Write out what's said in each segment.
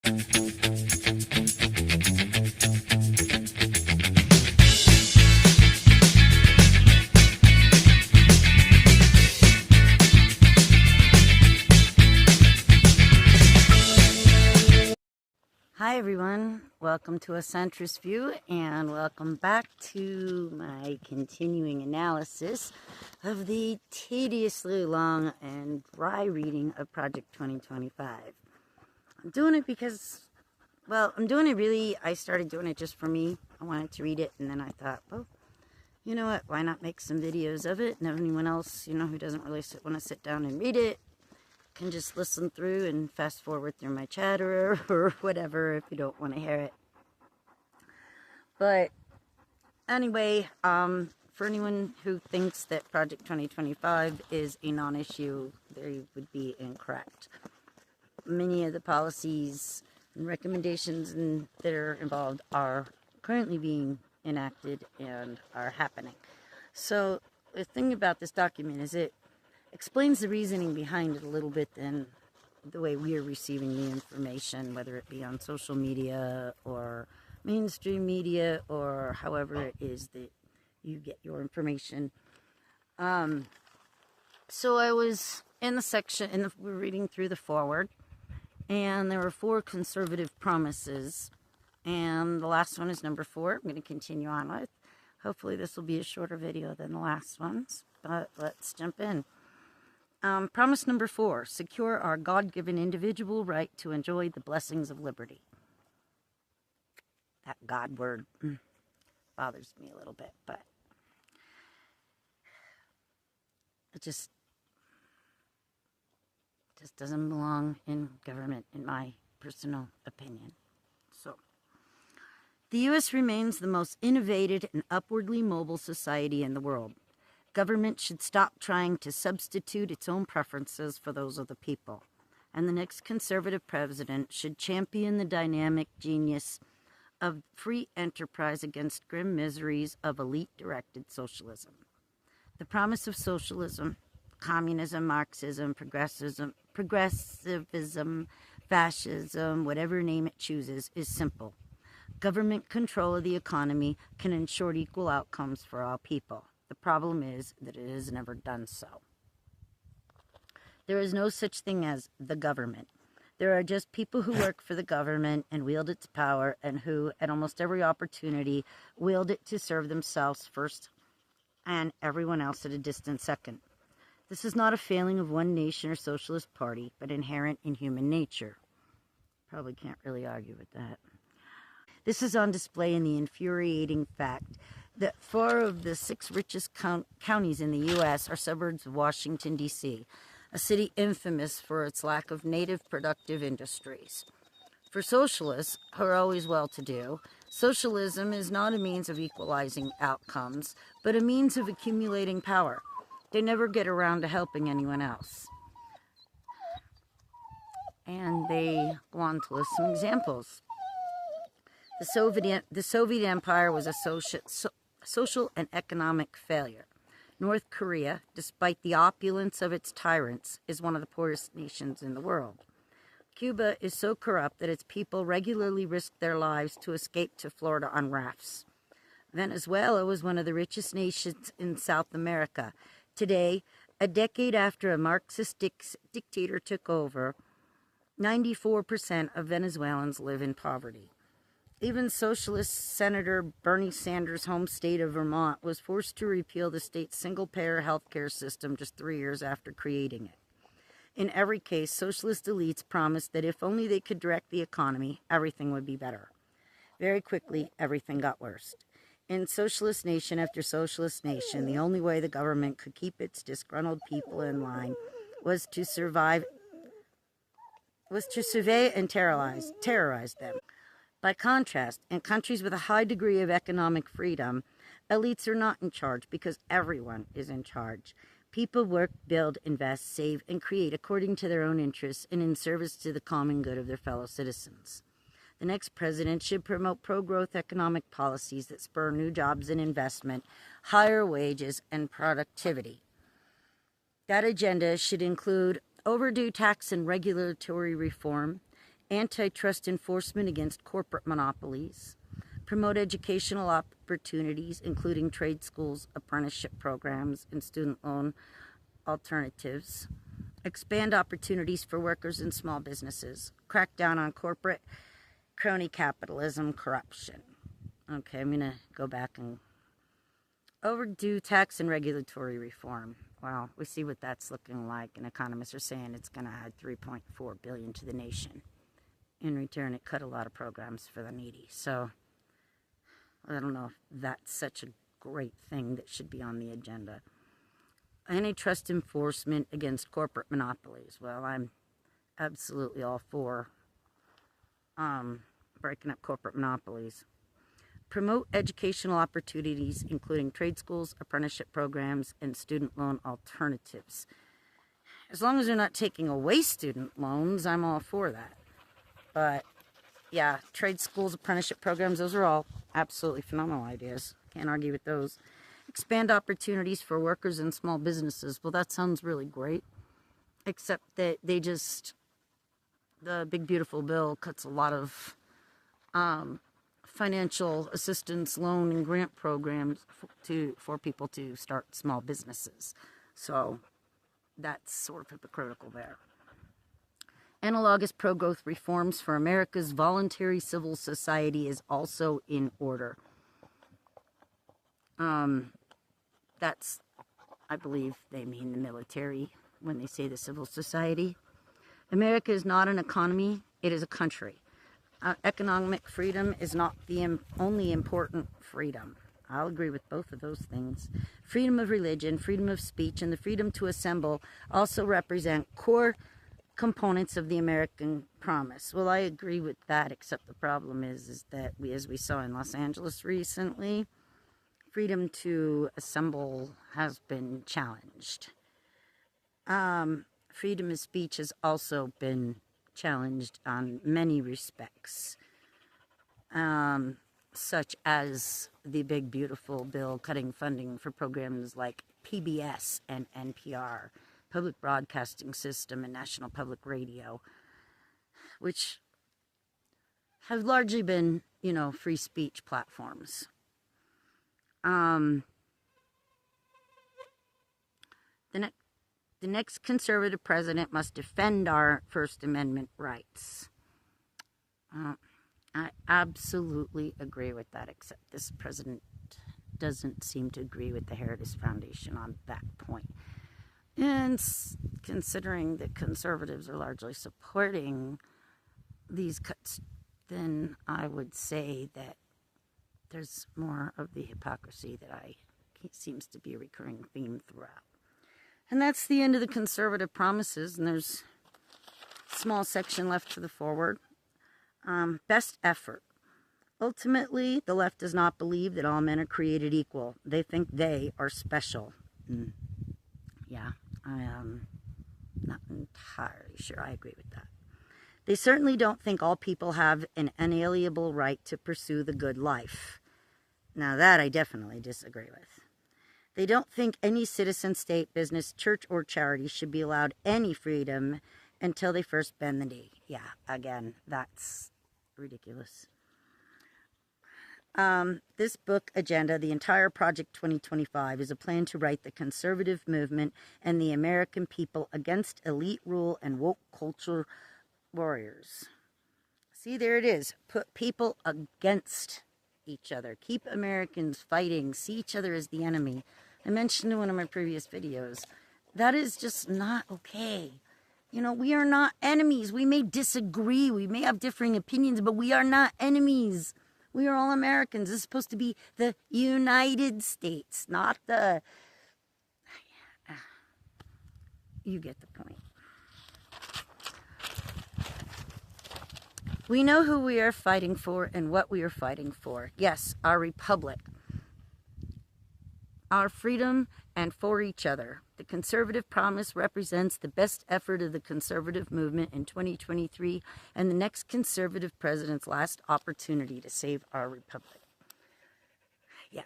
Hi everyone, welcome to a Centrist View and welcome back to my continuing analysis of the tediously long and dry reading of Project 2025. I'm doing it because, I started doing it just for me. I wanted to read it and then I thought, well, you know what, why not make some videos of it, and anyone else, who doesn't really want to sit down and read it can just listen through and fast forward through my chatter or whatever if you don't want to hear it. But anyway, for anyone who thinks that Project 2025 is a non-issue, they would be incorrect. Many of the policies and recommendations that are involved are currently being enacted and are happening. So the thing about this document is it explains the reasoning behind it a little bit than the way we are receiving the information, whether it be on social media or mainstream media or however it is that you get your information. So I was in the section, we're reading through the foreword, and there were 4 conservative promises, and the last one is number 4. I'm going to continue on with. Hopefully this will be a shorter video than the last ones, but let's jump in. Promise number 4, secure our God-given individual right to enjoy the blessings of liberty. That God word bothers me a little bit, but it just doesn't belong in government, in my personal opinion. So, the U.S. remains the most innovative and upwardly mobile society in the world. Government should stop trying to substitute its own preferences for those of the people, and the next conservative president should champion the dynamic genius of free enterprise against grim miseries of elite-directed socialism. The promise of socialism, communism, Marxism, progressivism, fascism, whatever name it chooses, is simple. Government control of the economy can ensure equal outcomes for all people. The problem is that it has never done so. There is no such thing as the government. There are just people who work for the government and wield its power, and who, at almost every opportunity, wield it to serve themselves first and everyone else at a distant second. This is not a failing of one nation or socialist party, but inherent in human nature. Probably can't really argue with that. This is on display in the infuriating fact that 4 of the 6 richest counties in the U.S. are suburbs of Washington, D.C., a city infamous for its lack of native productive industries. For socialists, who are always well-to-do, socialism is not a means of equalizing outcomes, but a means of accumulating power. They never get around to helping anyone else. And they go on to list some examples. The Soviet Empire was a social and economic failure. North Korea, despite the opulence of its tyrants, is one of the poorest nations in the world. Cuba is so corrupt that its people regularly risk their lives to escape to Florida on rafts. Venezuela was one of the richest nations in South America. Today, a decade after a Marxist dictator took over, 94% of Venezuelans live in poverty. Even Socialist Senator Bernie Sanders' home state of Vermont was forced to repeal the state's single-payer healthcare system just 3 years after creating it. In every case, socialist elites promised that if only they could direct the economy, everything would be better. Very quickly, everything got worse. In socialist nation after socialist nation, the only way the government could keep its disgruntled people in line was to survey and terrorize them. By contrast, in countries with a high degree of economic freedom, elites are not in charge because everyone is in charge. People work, build, invest, save, and create according to their own interests and in service to the common good of their fellow citizens. The next president should promote pro-growth economic policies that spur new jobs and investment, higher wages, and productivity. That agenda should include overdue tax and regulatory reform, antitrust enforcement against corporate monopolies, promote educational opportunities, including trade schools, apprenticeship programs, and student loan alternatives, expand opportunities for workers and small businesses, crack down on corporate crony capitalism, corruption. Okay, I'm going to go back and overdue tax and regulatory reform. Well, we see what that's looking like, and economists are saying it's going to add $3.4 billion to the nation. In return, it cut a lot of programs for the needy. So I don't know if that's such a great thing that should be on the agenda. Antitrust enforcement against corporate monopolies. Well, I'm absolutely all for breaking up corporate monopolies. Promote educational opportunities, including trade schools, apprenticeship programs, and student loan alternatives. As long as they're not taking away student loans, I'm all for that. But, yeah, trade schools, apprenticeship programs, those are all absolutely phenomenal ideas. Can't argue with those. Expand opportunities for workers and small businesses. Well, that sounds really great. Except that the big beautiful bill cuts a lot of financial assistance, loan, and grant programs for people to start small businesses. So that's sort of hypocritical there. Analogous pro-growth reforms for America's voluntary civil society is also in order. That's, I believe they mean the military when they say the civil society. America is not an economy, it is a country. Economic freedom is not the only important freedom. I'll agree with both of those things. Freedom of religion, freedom of speech, and the freedom to assemble also represent core components of the American promise. Well, I agree with that, except the problem is that as we saw in Los Angeles recently, freedom to assemble has been challenged. Freedom of speech has also been challenged on many respects, such as the big beautiful bill cutting funding for programs like PBS and NPR, Public Broadcasting System, and National Public Radio, which have largely been, free speech platforms. The next conservative president must defend our First Amendment rights. I absolutely agree with that, except this president doesn't seem to agree with the Heritage Foundation on that point. And considering that conservatives are largely supporting these cuts, then I would say that there's more of the hypocrisy that seems to be a recurring theme throughout. And that's the end of the conservative promises, and there's a small section left for the forward. Best effort. Ultimately, the left does not believe that all men are created equal. They think they are special. Yeah, I am not entirely sure I agree with that. They certainly don't think all people have an inalienable right to pursue the good life. Now that I definitely disagree with. They don't think any citizen, state, business, church, or charity should be allowed any freedom until they first bend the knee. Yeah, again, that's ridiculous. This book agenda, the entire Project 2025, is a plan to right the conservative movement and the American people against elite rule and woke culture warriors. See, there it is. Put people against each other. Keep Americans fighting. See each other as the enemy. I mentioned in one of my previous videos, that is just not okay. We are not enemies. We may disagree. We may have differing opinions, but we are not enemies. We are all Americans. This is supposed to be the United States, not the... You get the point. We know who we are fighting for and what we are fighting for. Yes, our republic, our freedom, and for each other. The conservative promise represents the best effort of the conservative movement in 2023 and the next conservative president's last opportunity to save our republic. Yeah,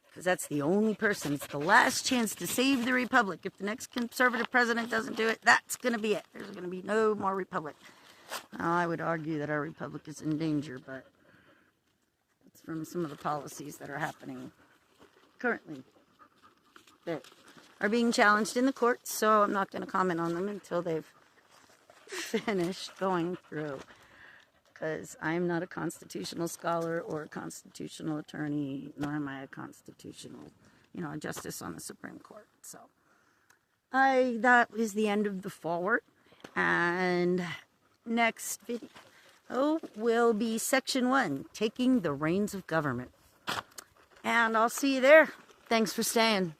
because that's the only person. It's the last chance to save the republic. If the next conservative president doesn't do it, that's going to be it. There's going to be no more republic. Now, I would argue that our republic is in danger, but it's from some of the policies that are happening currently that are being challenged in the courts, so I'm not going to comment on them until they've finished going through, because I'm not a constitutional scholar or a constitutional attorney, nor am I a constitutional, a justice on the Supreme Court. So that is the end of the forward, and next video will be section 1, taking the reins of government, and I'll see you there. Thanks for staying.